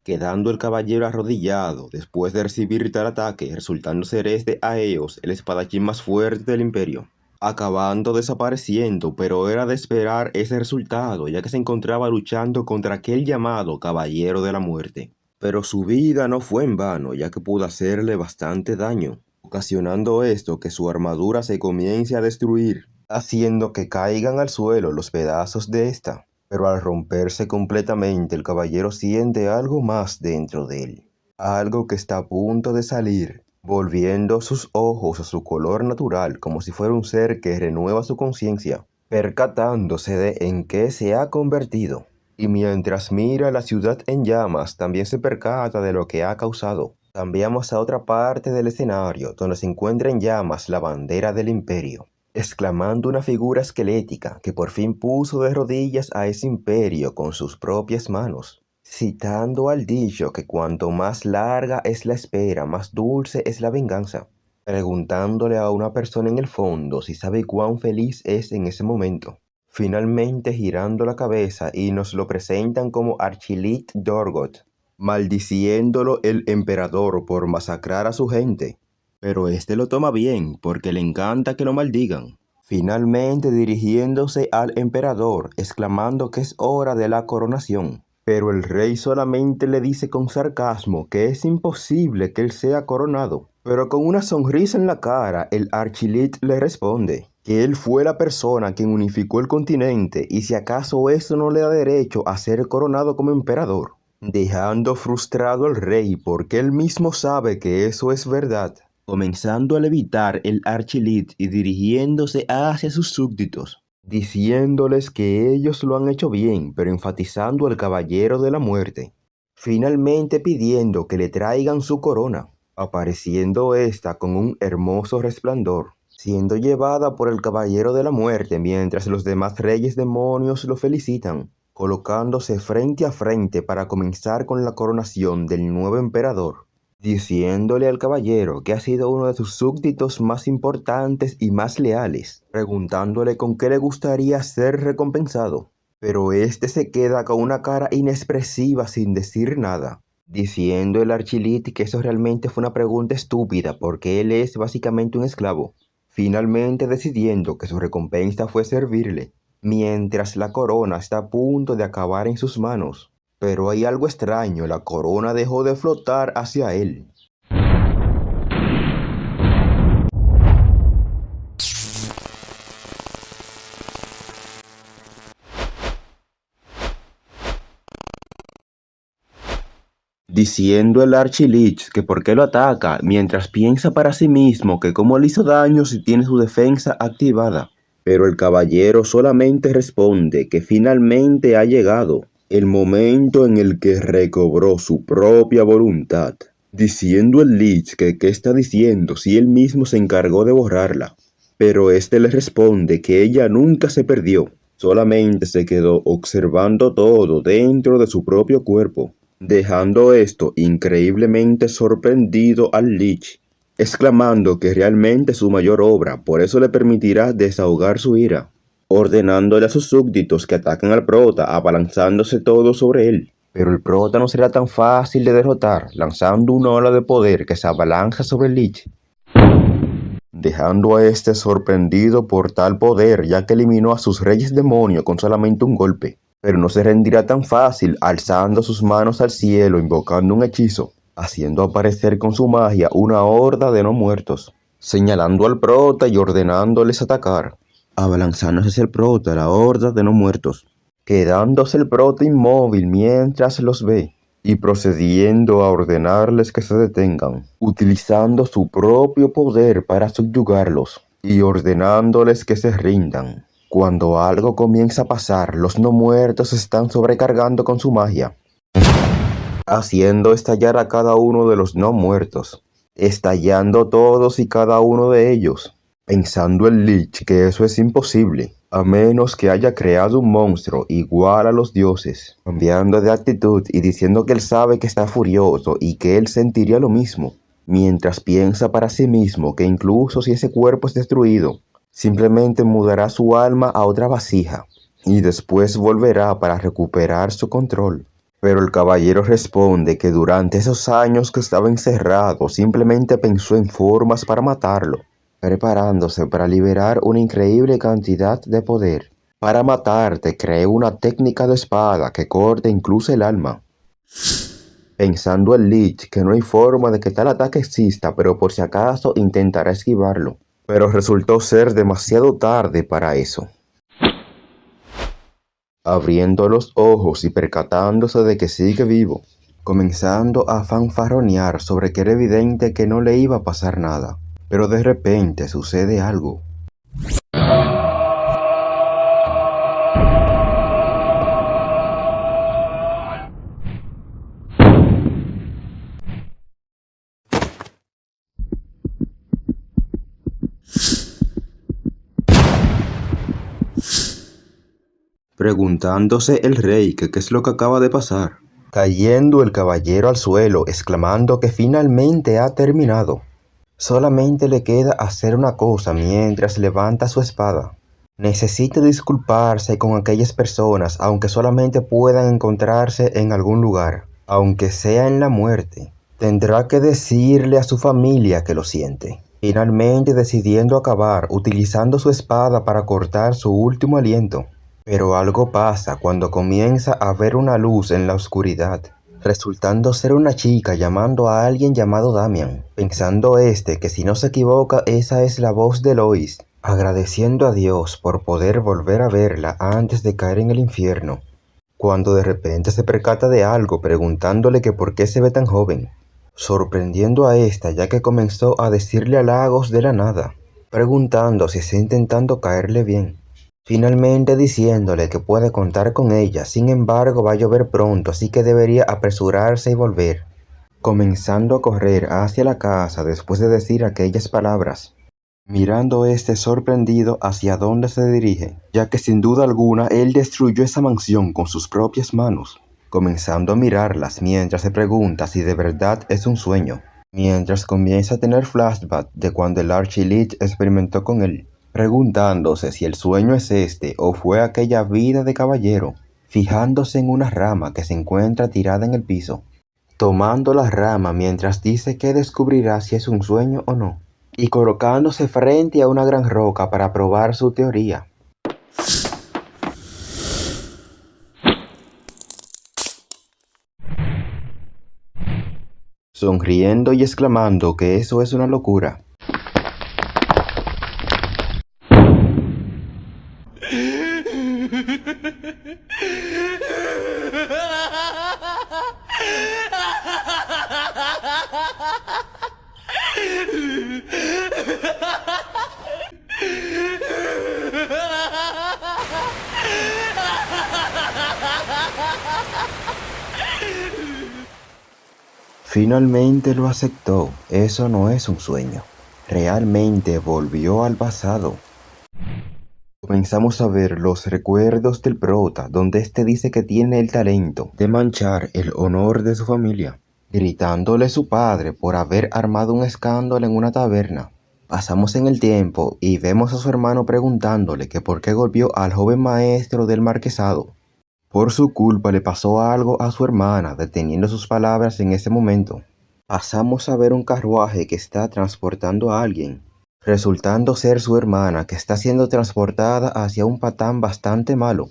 Quedando el caballero arrodillado después de recibir tal ataque, resultando ser este Aeos el espadachín más fuerte del imperio, acabando desapareciendo, pero era de esperar ese resultado, ya que se encontraba luchando contra aquel llamado Caballero de la Muerte. Pero su vida no fue en vano, ya que pudo hacerle bastante daño, ocasionando esto que su armadura se comience a destruir, haciendo que caigan al suelo los pedazos de esta. Pero al romperse completamente, el caballero siente algo más dentro de él, algo que está a punto de salir, volviendo sus ojos a su color natural, como si fuera un ser que renueva su conciencia, percatándose de en qué se ha convertido. Y mientras mira la ciudad en llamas, también se percata de lo que ha causado. Cambiamos a otra parte del escenario, donde se encuentra en llamas la bandera del imperio, exclamando una figura esquelética que por fin puso de rodillas a ese imperio con sus propias manos, citando al dicho que cuanto más larga es la espera, más dulce es la venganza, preguntándole a una persona en el fondo si sabe cuán feliz es en ese momento. Finalmente girando la cabeza y nos lo presentan como Archilit Dorgoth, maldiciéndolo el emperador por masacrar a su gente. Pero este lo toma bien, porque le encanta que lo maldigan. Finalmente dirigiéndose al emperador, exclamando que es hora de la coronación. Pero el rey solamente le dice con sarcasmo que es imposible que él sea coronado. Pero con una sonrisa en la cara, el Archilit le responde que él fue la persona quien unificó el continente y si acaso eso no le da derecho a ser coronado como emperador, dejando frustrado al rey porque él mismo sabe que eso es verdad. Comenzando a levitar el Archilit y dirigiéndose hacia sus súbditos, diciéndoles que ellos lo han hecho bien, pero enfatizando al Caballero de la Muerte, finalmente pidiendo que le traigan su corona, apareciendo esta con un hermoso resplandor, siendo llevada por el Caballero de la Muerte mientras los demás reyes demonios lo felicitan, colocándose frente a frente para comenzar con la coronación del nuevo emperador, diciéndole al caballero que ha sido uno de sus súbditos más importantes y más leales, preguntándole con qué le gustaría ser recompensado. Pero este se queda con una cara inexpresiva sin decir nada, diciendo el Archilit que eso realmente fue una pregunta estúpida porque él es básicamente un esclavo, finalmente decidiendo que su recompensa fue servirle, mientras la corona está a punto de acabar en sus manos. Pero hay algo extraño, la corona dejó de flotar hacia él. Diciendo el Archilich que por qué lo ataca, mientras piensa para sí mismo que cómo le hizo daño si tiene su defensa activada. Pero el caballero solamente responde que finalmente ha llegado el momento en el que recobró su propia voluntad, diciendo el Lich que qué está diciendo si él mismo se encargó de borrarla. Pero este le responde que ella nunca se perdió, solamente se quedó observando todo dentro de su propio cuerpo, dejando esto increíblemente sorprendido al Lich, exclamando que realmente es su mayor obra, por eso le permitirá desahogar su ira, ordenándole a sus súbditos que ataquen al prota, abalanzándose todo sobre él. Pero el prota no será tan fácil de derrotar, lanzando una ola de poder que se abalanza sobre el Lich, dejando a este sorprendido por tal poder, ya que eliminó a sus reyes demonios con solamente un golpe. Pero no se rendirá tan fácil, alzando sus manos al cielo, invocando un hechizo, haciendo aparecer con su magia una horda de no muertos, señalando al prota y ordenándoles atacar, abalanzándose hacia el prota la horda de no muertos, quedándose el prota inmóvil mientras los ve, y procediendo a ordenarles que se detengan, utilizando su propio poder para subyugarlos, y ordenándoles que se rindan. Cuando algo comienza a pasar, los no muertos se están sobrecargando con su magia, haciendo estallar a cada uno de los no muertos, estallando todos y cada uno de ellos. pensando el Lich que eso es imposible, a menos que haya creado un monstruo igual a los dioses, cambiando de actitud y diciendo que él sabe que está furioso y que él sentiría lo mismo, mientras piensa para sí mismo que incluso si ese cuerpo es destruido, simplemente mudará su alma a otra vasija y después volverá para recuperar su control. Pero el caballero responde que durante esos años que estaba encerrado simplemente pensó en formas para matarlo, preparándose para liberar una increíble cantidad de poder. Para matarte creé una técnica de espada que corta incluso el alma. Pensando el Lich que no hay forma de que tal ataque exista, pero por si acaso intentará esquivarlo. Pero resultó ser demasiado tarde para eso. Abriendo los ojos y percatándose de que sigue vivo, comenzando a fanfarronear sobre que era evidente que no le iba a pasar nada. Pero de repente sucede algo. Preguntándose el rey que qué es lo que acaba de pasar. Cayendo el caballero al suelo, exclamando que finalmente ha terminado. Solamente le queda hacer una cosa mientras levanta su espada. Necesita disculparse con aquellas personas, aunque solamente puedan encontrarse en algún lugar, aunque sea en la muerte. Tendrá que decirle a su familia que lo siente. Finalmente decidiendo acabar utilizando su espada para cortar su último aliento. Pero algo pasa cuando comienza a ver una luz en la oscuridad, resultando ser una chica llamando a alguien llamado Damian, pensando que si no se equivoca esa es la voz de Lois, agradeciendo a Dios por poder volver a verla antes de caer en el infierno, cuando de repente se percata de algo preguntándole que por qué se ve tan joven, sorprendiendo a esta ya que comenzó a decirle halagos de la nada, preguntando si está intentando caerle bien. Finalmente diciéndole que puede contar con ella, sin embargo va a llover pronto, así que debería apresurarse y volver. Comenzando a correr hacia la casa después de decir aquellas palabras, mirando sorprendido hacia dónde se dirige, ya que sin duda alguna él destruyó esa mansión con sus propias manos. Comenzando a mirarlas mientras se pregunta si de verdad es un sueño, mientras comienza a tener flashback de cuando el Archilich experimentó con él, preguntándose si el sueño es o fue aquella vida de caballero, fijándose en una rama que se encuentra tirada en el piso, tomando la rama mientras dice que descubrirá si es un sueño o no, y colocándose frente a una gran roca para probar su teoría. Sonriendo y exclamando que eso es una locura. Finalmente lo aceptó, eso no es un sueño. Realmente volvió al pasado. Comenzamos a ver los recuerdos del prota, donde dice que tiene el talento de manchar el honor de su familia, gritándole a su padre por haber armado un escándalo en una taberna. Pasamos en el tiempo y vemos a su hermano preguntándole que por qué golpeó al joven maestro del marquesado. Por su culpa le pasó algo a su hermana, deteniendo sus palabras en ese momento. Pasamos a ver un carruaje que está transportando a alguien, resultando ser su hermana que está siendo transportada hacia un patán bastante malo.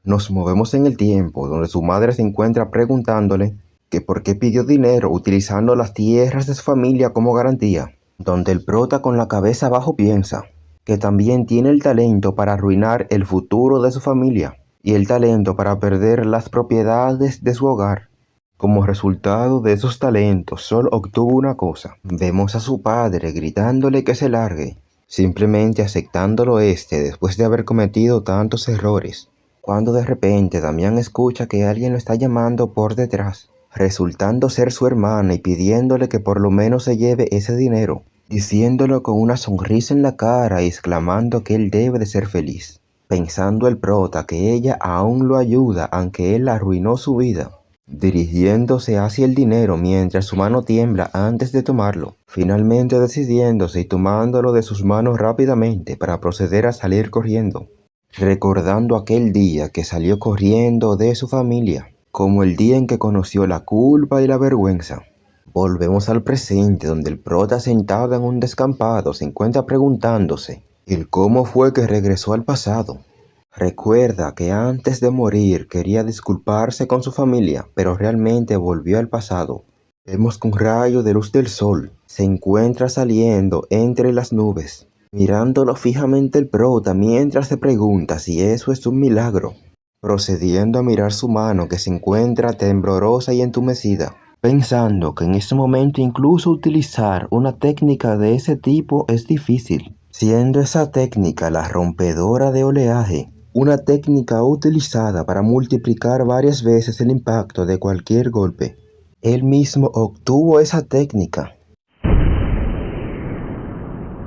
Nos movemos en el tiempo donde su madre se encuentra preguntándole que por qué pidió dinero utilizando las tierras de su familia como garantía, donde el prota con la cabeza abajo piensa que también tiene el talento para arruinar el futuro de su familia y el talento para perder las propiedades de su hogar. Como resultado de esos talentos, solo obtuvo una cosa. Vemos a su padre gritándole que se largue, simplemente aceptándolo después de haber cometido tantos errores. Cuando de repente Damián escucha que alguien lo está llamando por detrás, resultando ser su hermana y pidiéndole que por lo menos se lleve ese dinero. diciéndolo con una sonrisa en la cara y exclamando que él debe de ser feliz. Pensando el prota que ella aún lo ayuda aunque él arruinó su vida, dirigiéndose hacia el dinero mientras su mano tiembla antes de tomarlo, finalmente decidiéndose y tomándolo de sus manos rápidamente para proceder a salir corriendo, recordando aquel día que salió corriendo de su familia, como el día en que conoció la culpa y la vergüenza. Volvemos al presente donde el prota sentado en un descampado se encuentra preguntándose el cómo fue que regresó al pasado. Recuerda que antes de morir quería disculparse con su familia, pero realmente volvió al pasado. Vemos que un rayo de luz del sol se encuentra saliendo entre las nubes, mirándolo fijamente el prota mientras se pregunta si eso es un milagro, procediendo a mirar su mano que se encuentra temblorosa y entumecida, pensando que en ese momento incluso utilizar una técnica de ese tipo es difícil, siendo esa técnica la rompedora de oleaje, una técnica utilizada para multiplicar varias veces el impacto de cualquier golpe. Él mismo obtuvo esa técnica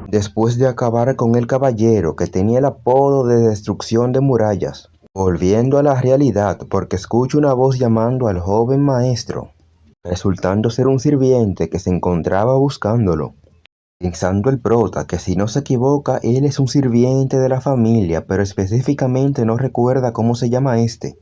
después de acabar con el caballero que tenía el apodo de destrucción de murallas, volviendo a la realidad porque escucha una voz llamando al joven maestro, resultando ser un sirviente que se encontraba buscándolo. Pensando el prota que si no se equivoca él es un sirviente de la familia, pero específicamente no recuerda cómo se llama este.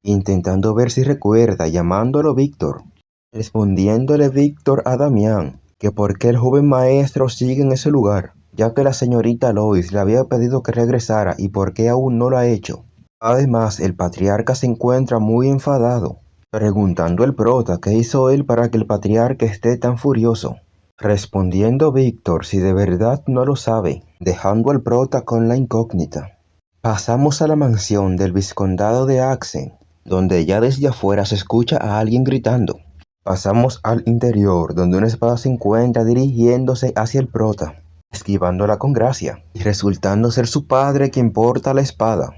Intentando ver si recuerda, llamándolo Víctor. Respondiéndole Víctor a Damián que por qué el joven maestro sigue en ese lugar, ya que la señorita Lois le había pedido que regresara y por qué aún no lo ha hecho. Además, el patriarca se encuentra muy enfadado, preguntando el prota qué hizo él para que el patriarca esté tan furioso. Respondiendo Víctor si de verdad no lo sabe, dejando al prota con la incógnita. Pasamos a la mansión del vizcondado de Axen, donde ya desde afuera se escucha a alguien gritando. Pasamos al interior, donde una espada se encuentra dirigiéndose hacia el prota, esquivándola con gracia, y resultando ser su padre quien porta la espada,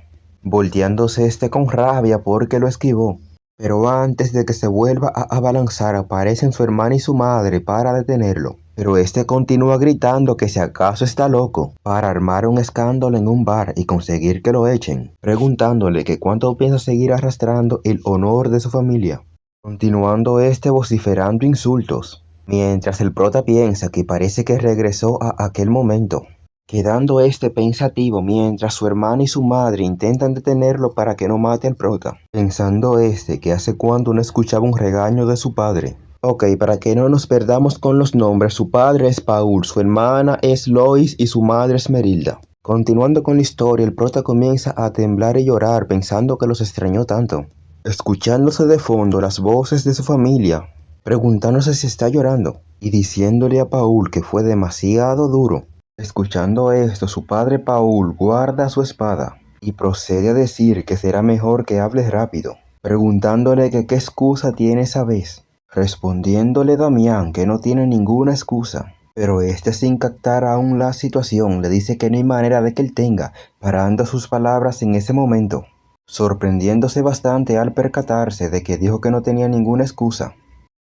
volteándose este con rabia porque lo esquivó. Pero antes de que se vuelva a abalanzar aparecen su hermana y su madre para detenerlo. Pero este continúa gritando que si acaso está loco para armar un escándalo en un bar y conseguir que lo echen, preguntándole que cuánto piensa seguir arrastrando el honor de su familia. Continuando este vociferando insultos, mientras el prota piensa que parece que regresó a aquel momento, quedando este pensativo mientras su hermana y su madre intentan detenerlo para que no mate al prota, pensando este que hace cuando no escuchaba un regaño de su padre. Ok, para que no nos perdamos con los nombres, su padre es Paul, su hermana es Lois y su madre es Merilda. Continuando con la historia, el prota comienza a temblar y llorar pensando que los extrañó tanto, escuchándose de fondo las voces de su familia, preguntándose si está llorando y diciéndole a Paul que fue demasiado duro. Escuchando esto, su padre Paul guarda su espada y procede a decir que será mejor que hable rápido, preguntándole que qué excusa tiene esa vez, respondiéndole Damián que no tiene ninguna excusa, pero este sin captar aún la situación le dice que no hay manera de que él tenga, parando sus palabras en ese momento, sorprendiéndose bastante al percatarse de que dijo que no tenía ninguna excusa.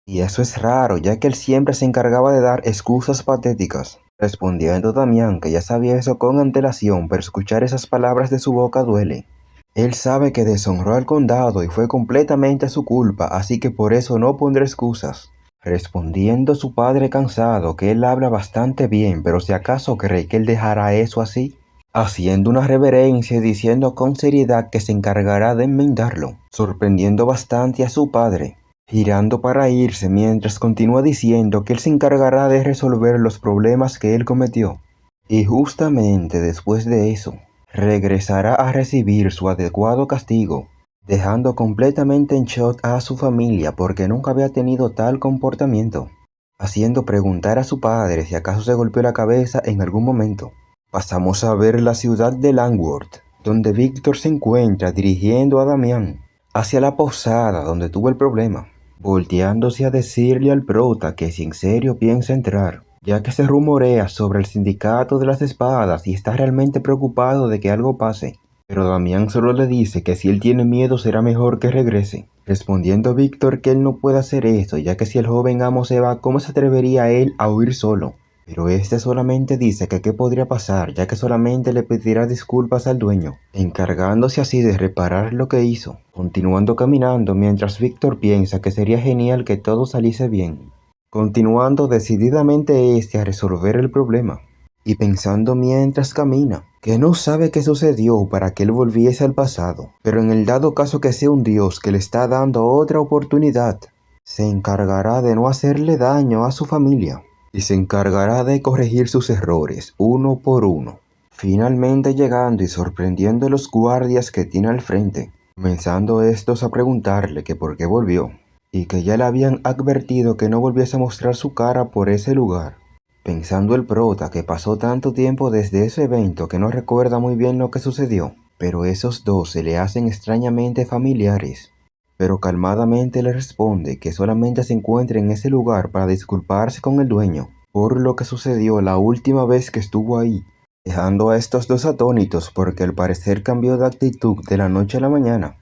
Y eso es raro, ya que él siempre se encargaba de dar excusas patéticas. Respondiendo Damián que ya sabía eso con antelación, pero escuchar esas palabras de su boca duele. Él sabe que deshonró al condado y fue completamente su culpa, así que por eso no pondré excusas. Respondiendo su padre cansado que él habla bastante bien, pero si acaso cree que él dejará eso así, haciendo una reverencia y diciendo con seriedad que se encargará de enmendarlo, sorprendiendo bastante a su padre, girando para irse mientras continúa diciendo que él se encargará de resolver los problemas que él cometió. Y justamente después de eso, regresará a recibir su adecuado castigo, dejando completamente en shock a su familia porque nunca había tenido tal comportamiento, haciendo preguntar a su padre si acaso se golpeó la cabeza en algún momento. Pasamos a ver la ciudad de Langworth, donde Víctor se encuentra dirigiendo a Damián hacia la posada donde tuvo el problema, volteándose a decirle al prota que si en serio piensa entrar, ya que se rumorea sobre el sindicato de las espadas y está realmente preocupado de que algo pase. Pero Damián solo le dice que si él tiene miedo será mejor que regrese, respondiendo Víctor que él no puede hacer eso, ya que si el joven amo se va, ¿cómo se atrevería él a huir solo? pero este solamente dice que qué podría pasar, ya que solamente le pedirá disculpas al dueño, encargándose así de reparar lo que hizo, continuando caminando mientras Víctor piensa que sería genial que todo saliese bien, continuando decididamente a resolver el problema, y pensando mientras camina, que no sabe qué sucedió para que él volviese al pasado, pero en el dado caso que sea un dios que le está dando otra oportunidad, se encargará de no hacerle daño a su familia y se encargará de corregir sus errores uno por uno, finalmente llegando y sorprendiendo a los guardias que tiene al frente, comenzando estos a preguntarle que por qué volvió, y que ya le habían advertido que no volviese a mostrar su cara por ese lugar. Pensando el prota que pasó tanto tiempo desde ese evento que no recuerda muy bien lo que sucedió, pero esos dos se le hacen extrañamente familiares. Pero calmadamente le responde que solamente se encuentra en ese lugar para disculparse con el dueño por lo que sucedió la última vez que estuvo ahí, dejando a estos dos atónitos porque al parecer cambió de actitud de la noche a la mañana,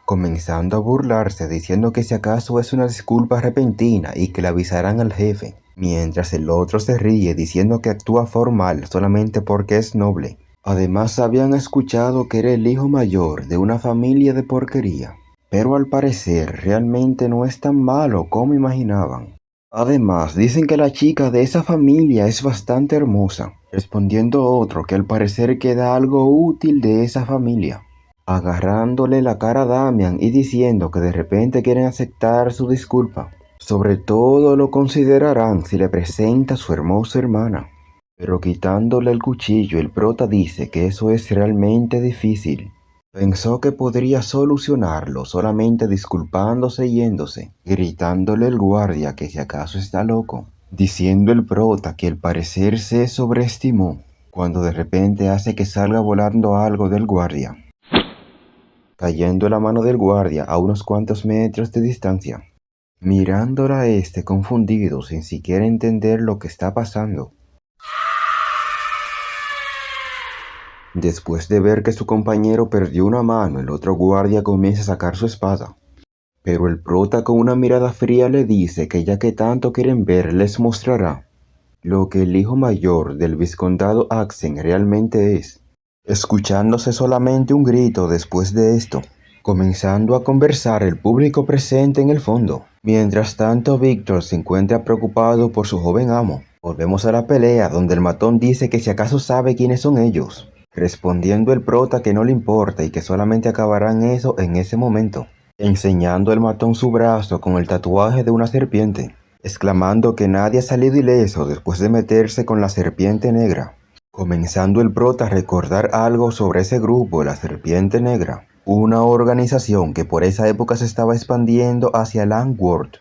comenzando a burlarse diciendo que si acaso es una disculpa repentina y que le avisarán al jefe, mientras el otro se ríe diciendo que actúa formal solamente porque es noble. Además habían escuchado que era el hijo mayor de una familia de porquería, pero al parecer realmente no es tan malo como imaginaban. Además, dicen que la chica de esa familia es bastante hermosa, respondiendo otro que al parecer queda algo útil de esa familia, agarrándole la cara a Damian y diciendo que de repente quieren aceptar su disculpa. Sobre todo lo considerarán si le presenta a su hermosa hermana. Pero quitándole el cuchillo, el prota dice que eso es realmente difícil. Pensó que podría solucionarlo solamente disculpándose y yéndose, gritándole el guardia que si acaso está loco, diciendo el prota que al parecer se sobreestimó, cuando de repente hace que salga volando algo del guardia, cayendo en la mano del guardia a unos cuantos metros de distancia, mirándola a este confundido sin siquiera entender lo que está pasando. Después de ver que su compañero perdió una mano, el otro guardia comienza a sacar su espada. Pero el prota con una mirada fría le dice que ya que tanto quieren ver les mostrará lo que el hijo mayor del vizcondado Axen realmente es, escuchándose solamente un grito después de esto, comenzando a conversar el público presente en el fondo. Mientras tanto Víctor se encuentra preocupado por su joven amo. Volvemos a la pelea donde el matón dice que si acaso sabe quiénes son ellos, respondiendo el prota que no le importa y que solamente acabarán eso en ese momento, enseñando el matón su brazo con el tatuaje de una serpiente, exclamando que nadie ha salido ileso después de meterse con la serpiente negra, comenzando el prota a recordar algo sobre ese grupo, la serpiente negra, una organización que por esa época se estaba expandiendo hacia Landworld,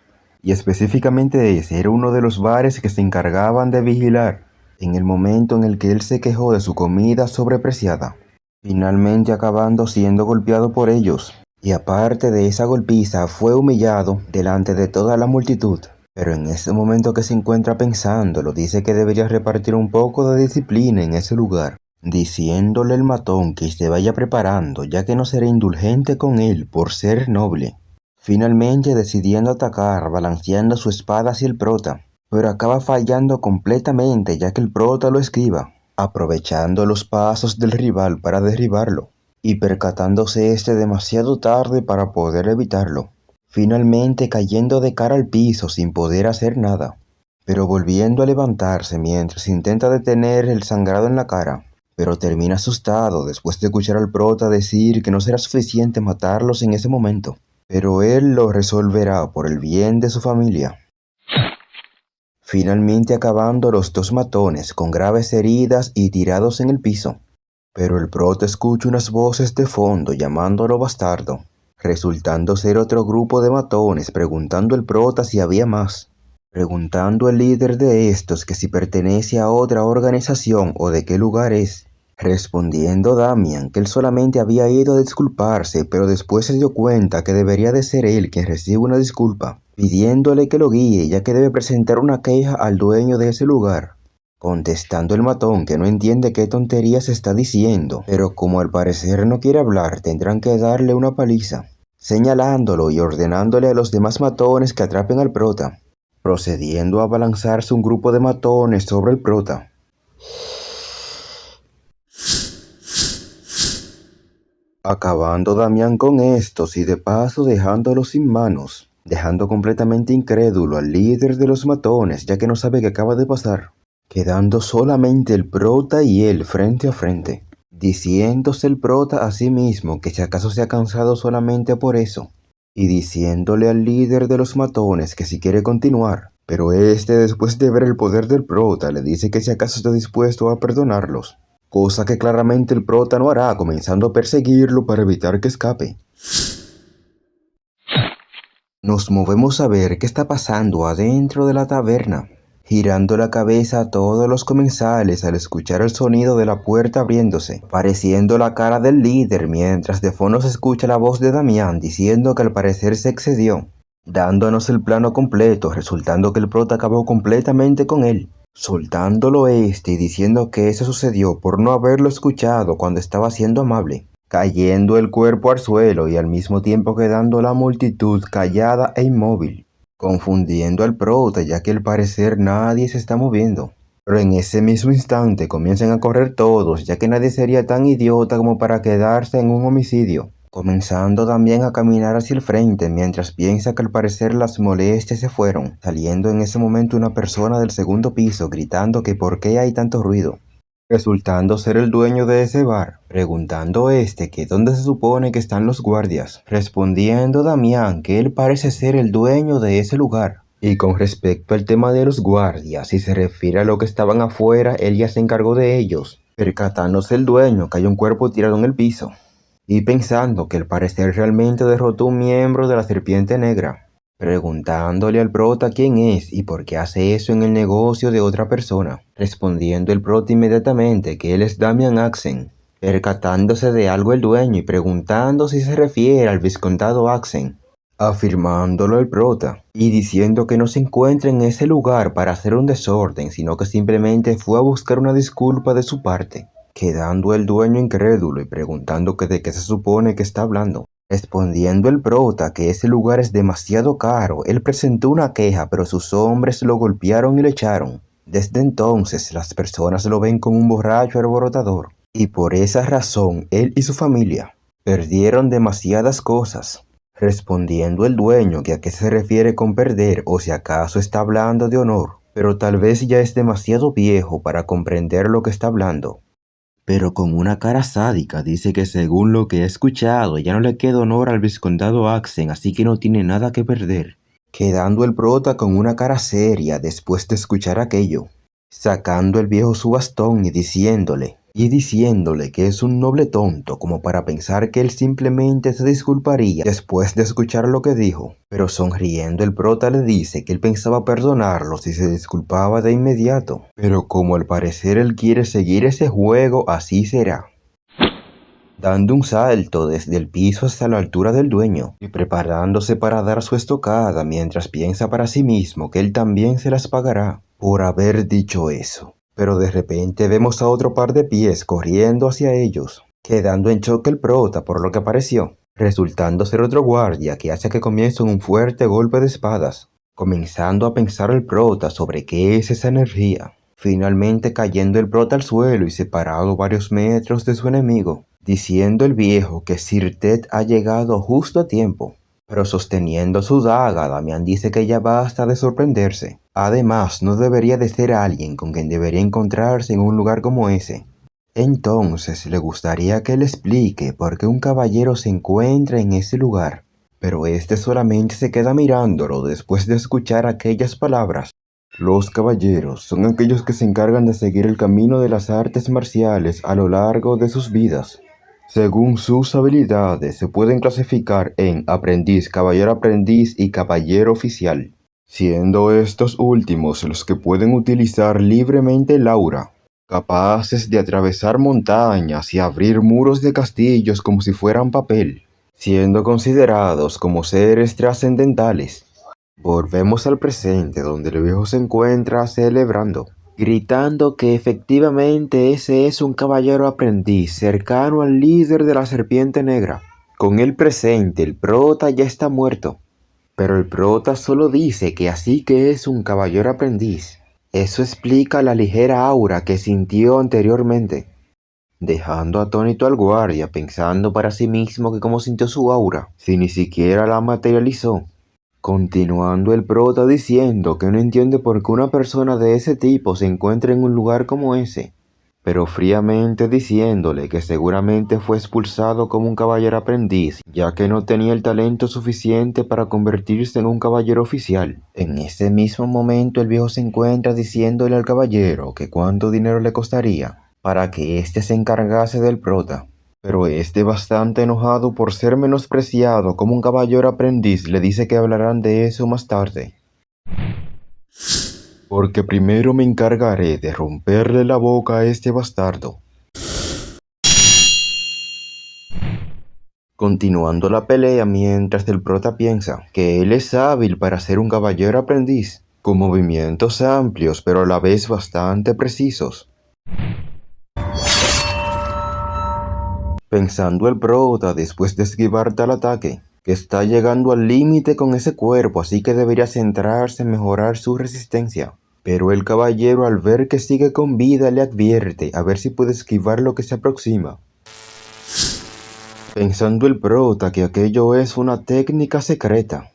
y específicamente ese era uno de los bares que se encargaban de vigilar en el momento en el que él se quejó de su comida sobrepreciada, finalmente acabando siendo golpeado por ellos, y aparte de esa golpiza fue humillado delante de toda la multitud. Pero en ese momento que se encuentra pensándolo, dice que debería repartir un poco de disciplina en ese lugar, diciéndole el matón que se vaya preparando, ya que no será indulgente con él por ser noble. Finalmente decidiendo atacar, balanceando su espada hacia el prota, pero acaba fallando completamente ya que el prota lo esquiva, aprovechando los pasos del rival para derribarlo, y percatándose este demasiado tarde para poder evitarlo, finalmente cayendo de cara al piso sin poder hacer nada, pero volviendo a levantarse mientras intenta detener el sangrado en la cara, pero termina asustado después de escuchar al prota decir que no será suficiente matarlos en ese momento, pero él lo resolverá por el bien de su familia. Finalmente acabando los dos matones con graves heridas y tirados en el piso. Pero el prota escucha unas voces de fondo llamándolo bastardo, resultando ser otro grupo de matones preguntando al prota si había más, preguntando al líder de estos que si pertenece a otra organización o de qué lugar es, respondiendo Damian que él solamente había ido a disculparse, pero después se dio cuenta que debería de ser él quien recibe una disculpa, pidiéndole que lo guíe ya que debe presentar una queja al dueño de ese lugar, contestando el matón que no entiende qué tonterías está diciendo, pero como al parecer no quiere hablar tendrán que darle una paliza, señalándolo y ordenándole a los demás matones que atrapen al prota, procediendo a abalanzarse un grupo de matones sobre el prota. Acabando Damián con estos y de paso dejándolos sin manos, dejando completamente incrédulo al líder de los matones ya que no sabe qué acaba de pasar, quedando solamente el prota y él frente a frente, diciéndose el prota a sí mismo que si acaso se ha cansado solamente por eso, y diciéndole al líder de los matones que si quiere continuar, pero este después de ver el poder del prota le dice que si acaso está dispuesto a perdonarlos. Cosa que claramente el prota no hará, comenzando a perseguirlo para evitar que escape. Nos movemos a ver qué está pasando adentro de la taberna, girando la cabeza a todos los comensales al escuchar el sonido de la puerta abriéndose, apareciendo la cara del líder mientras de fondo se escucha la voz de Damián diciendo que al parecer se excedió, dándonos el plano completo, resultando que el prota acabó completamente con él, soltándolo y diciendo que eso sucedió por no haberlo escuchado cuando estaba siendo amable, cayendo el cuerpo al suelo y al mismo tiempo quedando la multitud callada e inmóvil, confundiendo al prota ya que al parecer nadie se está moviendo. Pero en ese mismo instante comienzan a correr todos, ya que nadie sería tan idiota como para quedarse en un homicidio, comenzando también a caminar hacia el frente mientras piensa que al parecer las molestias se fueron, saliendo en ese momento una persona del segundo piso gritando que por qué hay tanto ruido, resultando ser el dueño de ese bar, preguntando que dónde se supone que están los guardias, respondiendo Damián que él parece ser el dueño de ese lugar. Y con respecto al tema de los guardias, si se refiere a lo que estaban afuera, él ya se encargó de ellos, percatándose el dueño que hay un cuerpo tirado en el piso, y pensando que al parecer realmente derrotó un miembro de la Serpiente Negra, preguntándole al prota quién es y por qué hace eso en el negocio de otra persona, respondiendo el prota inmediatamente que él es Damian Axen, percatándose de algo el dueño y preguntando si se refiere al vizcondado Axen, afirmándolo el prota y diciendo que no se encuentra en ese lugar para hacer un desorden, sino que simplemente fue a buscar una disculpa de su parte, quedando el dueño incrédulo y preguntando que de qué se supone que está hablando. Respondiendo el prota que ese lugar es demasiado caro, él presentó una queja pero sus hombres lo golpearon y lo echaron. Desde entonces las personas lo ven como un borracho alborotador y por esa razón él y su familia perdieron demasiadas cosas. Respondiendo el dueño que a qué se refiere con perder o si acaso está hablando de honor, pero tal vez ya es demasiado viejo para comprender lo que está hablando. Pero con una cara sádica dice que según lo que he escuchado ya no le queda honor al vizcondado Axen, así que no tiene nada que perder. Quedando el prota con una cara seria después de escuchar aquello, sacando el viejo su bastón y diciéndole que es un noble tonto como para pensar que él simplemente se disculparía después de escuchar lo que dijo. Pero sonriendo el prota le dice que él pensaba perdonarlo si se disculpaba de inmediato. Pero como al parecer él quiere seguir ese juego, así será. Dando un salto desde el piso hasta la altura del dueño y preparándose para dar su estocada mientras piensa para sí mismo que él también se las pagará por haber dicho eso. Pero de repente vemos a otro par de pies corriendo hacia ellos, quedando en choque el prota por lo que apareció, resultando ser otro guardia que hace que comiencen un fuerte golpe de espadas, comenzando a pensar el prota sobre qué es esa energía, finalmente cayendo el prota al suelo y separado varios metros de su enemigo, diciendo el viejo que Sir Ted ha llegado justo a tiempo. Pero sosteniendo su daga, Damián dice que ya basta de sorprenderse. Además, no debería de ser alguien con quien debería encontrarse en un lugar como ese. Entonces, le gustaría que le explique por qué un caballero se encuentra en ese lugar. Pero este solamente se queda mirándolo después de escuchar aquellas palabras. Los caballeros son aquellos que se encargan de seguir el camino de las artes marciales a lo largo de sus vidas. Según sus habilidades, se pueden clasificar en aprendiz, caballero aprendiz y caballero oficial, siendo estos últimos los que pueden utilizar libremente el aura, capaces de atravesar montañas y abrir muros de castillos como si fueran papel, siendo considerados como seres trascendentales. Volvemos al presente donde el viejo se encuentra celebrando, gritando que efectivamente ese es un caballero aprendiz cercano al líder de la Serpiente Negra. Con el presente, el prota ya está muerto, Pero el prota solo dice que así que es un caballero aprendiz. Eso explica la ligera aura que sintió anteriormente, dejando atónito al guardia pensando para sí mismo que cómo sintió su aura, si ni siquiera la materializó. Continuando el prota diciendo que no entiende por qué una persona de ese tipo se encuentra en un lugar como ese, pero fríamente diciéndole que seguramente fue expulsado como un caballero aprendiz, ya que no tenía el talento suficiente para convertirse en un caballero oficial. En ese mismo momento el viejo se encuentra diciéndole al caballero que cuánto dinero le costaría para que éste se encargase del prota. Pero este, bastante enojado por ser menospreciado como un caballero aprendiz, le dice que hablarán de eso más tarde. Porque primero me encargaré de romperle la boca a este bastardo. Continuando la pelea mientras el prota piensa que él es hábil para ser un caballero aprendiz, con movimientos amplios pero a la vez bastante precisos. Pensando el prota después de esquivar tal ataque, que está llegando al límite con ese cuerpo, así que debería centrarse en mejorar su resistencia. Pero el caballero, al ver que sigue con vida, le advierte a ver si puede esquivar lo que se aproxima. Pensando el prota que aquello es una técnica secreta.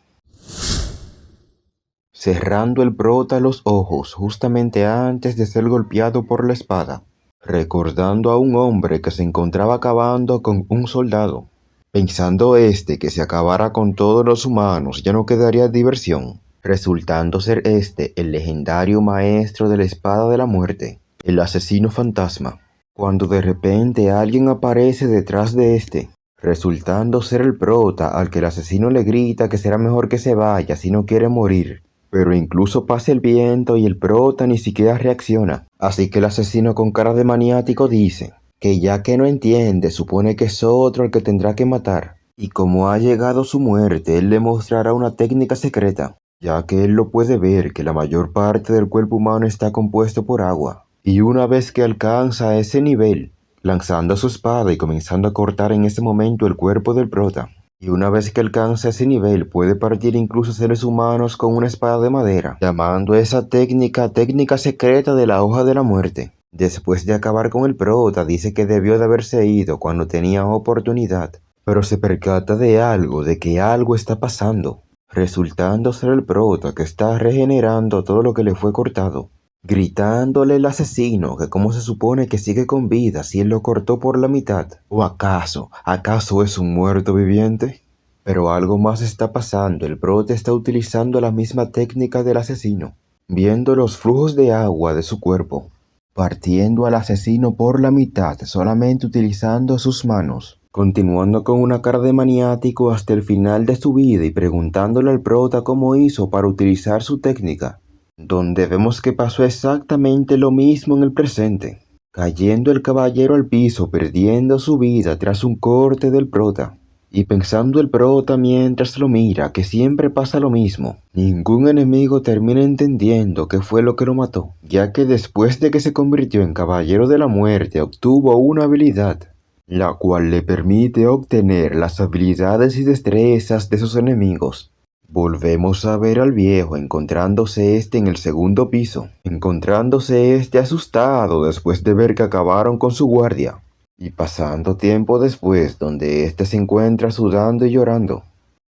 Cerrando el prota los ojos justamente antes de ser golpeado por la espada, recordando a un hombre que se encontraba acabando con un soldado. Pensando que si acabara con todos los humanos ya no quedaría diversión, resultando ser el legendario maestro de la espada de la muerte, el asesino fantasma, cuando de repente alguien aparece detrás de resultando ser el prota al que el asesino le grita que será mejor que se vaya si no quiere morir. Pero incluso pasa el viento y el prota ni siquiera reacciona, así que el asesino con cara de maniático dice que ya que no entiende, supone que es otro el que tendrá que matar, y como ha llegado su muerte, él le mostrará una técnica secreta, ya que él lo puede ver que la mayor parte del cuerpo humano está compuesto por agua, y una vez que alcanza ese nivel, lanzando su espada y comenzando a cortar en ese momento el cuerpo del prota, y una vez que alcanza ese nivel puede partir incluso seres humanos con una espada de madera, llamando esa técnica secreta de la hoja de la muerte. Después de acabar con el prota, dice que debió de haberse ido cuando tenía oportunidad, pero se percata de que algo está pasando, resultando ser el prota que está regenerando todo lo que le fue cortado, gritándole el asesino que cómo se supone que sigue con vida si él lo cortó por la mitad. ¿O acaso es un muerto viviente? Pero algo más está pasando, el prota está utilizando la misma técnica del asesino, viendo los flujos de agua de su cuerpo, partiendo al asesino por la mitad solamente utilizando sus manos, continuando con una cara de maniático hasta el final de su vida y preguntándole al prota cómo hizo para utilizar su técnica, donde vemos que pasó exactamente lo mismo en el presente, cayendo el caballero al piso perdiendo su vida tras un corte del prota. Y pensando el prota mientras lo mira que siempre pasa lo mismo, ningún enemigo termina entendiendo qué fue lo que lo mató, ya que después de que se convirtió en caballero de la muerte obtuvo una habilidad, la cual le permite obtener las habilidades y destrezas de sus enemigos. Volvemos a ver al viejo encontrándose en el segundo piso, encontrándose asustado después de ver que acabaron con su guardia, y pasando tiempo después donde se encuentra sudando y llorando,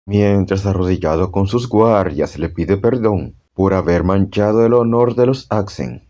mientras arrodillado con sus guardias le pide perdón por haber manchado el honor de los Axen,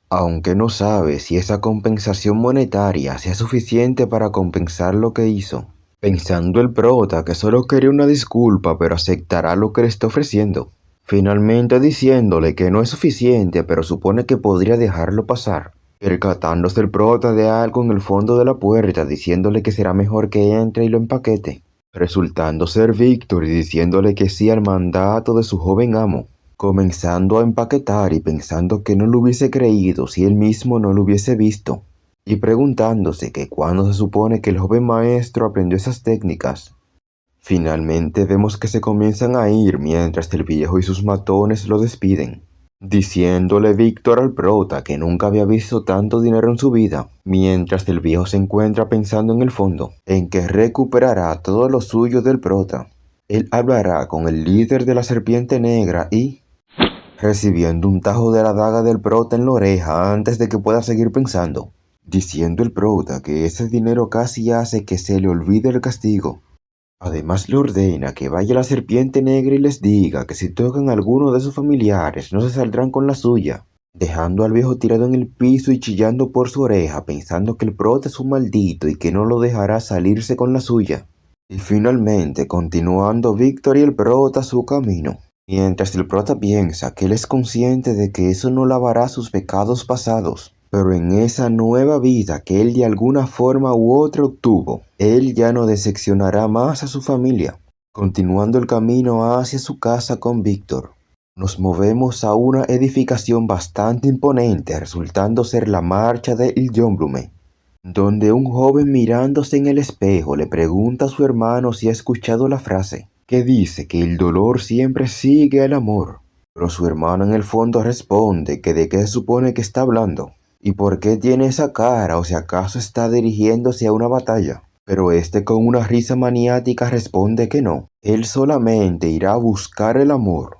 aunque no sabe si esa compensación monetaria sea suficiente para compensar lo que hizo. Pensando el prota que solo quería una disculpa pero aceptará lo que le está ofreciendo, finalmente diciéndole que no es suficiente pero supone que podría dejarlo pasar, percatándose el prota de algo en el fondo de la puerta diciéndole que será mejor que entre y lo empaquete, resultando ser Víctor y diciéndole que sí al mandato de su joven amo, comenzando a empaquetar y pensando que no lo hubiese creído si él mismo no lo hubiese visto, y preguntándose que cuándo se supone que el joven maestro aprendió esas técnicas. Finalmente vemos que se comienzan a ir mientras el viejo y sus matones lo despiden, diciéndole Víctor al prota que nunca había visto tanto dinero en su vida, mientras el viejo se encuentra pensando en el fondo, en que recuperará todo lo suyo del prota, Él hablará con el líder de la serpiente negra y, recibiendo un tajo de la daga del prota en la oreja antes de que pueda seguir pensando, diciendo el prota que ese dinero casi hace que se le olvide el castigo. Además le ordena que vaya a la serpiente negra y les diga que si tocan a alguno de sus familiares no se saldrán con la suya, dejando al viejo tirado en el piso y chillando por su oreja pensando que el prota es un maldito y que no lo dejará salirse con la suya. Y finalmente continuando Víctor y el prota su camino. Mientras el prota piensa que él es consciente de que eso no lavará sus pecados pasados, pero en esa nueva vida que él de alguna forma u otra obtuvo, él ya no decepcionará más a su familia. Continuando el camino hacia su casa con Víctor, nos movemos a una edificación bastante imponente, resultando ser la marcha de Iljómbrume, donde un joven mirándose en el espejo le pregunta a su hermano si ha escuchado la frase que dice que el dolor siempre sigue al amor. Pero su hermano en el fondo responde que de qué se supone que está hablando y por qué tiene esa cara o si acaso está dirigiéndose a una batalla. Pero este con una risa maniática responde que no, él solamente irá a buscar el amor.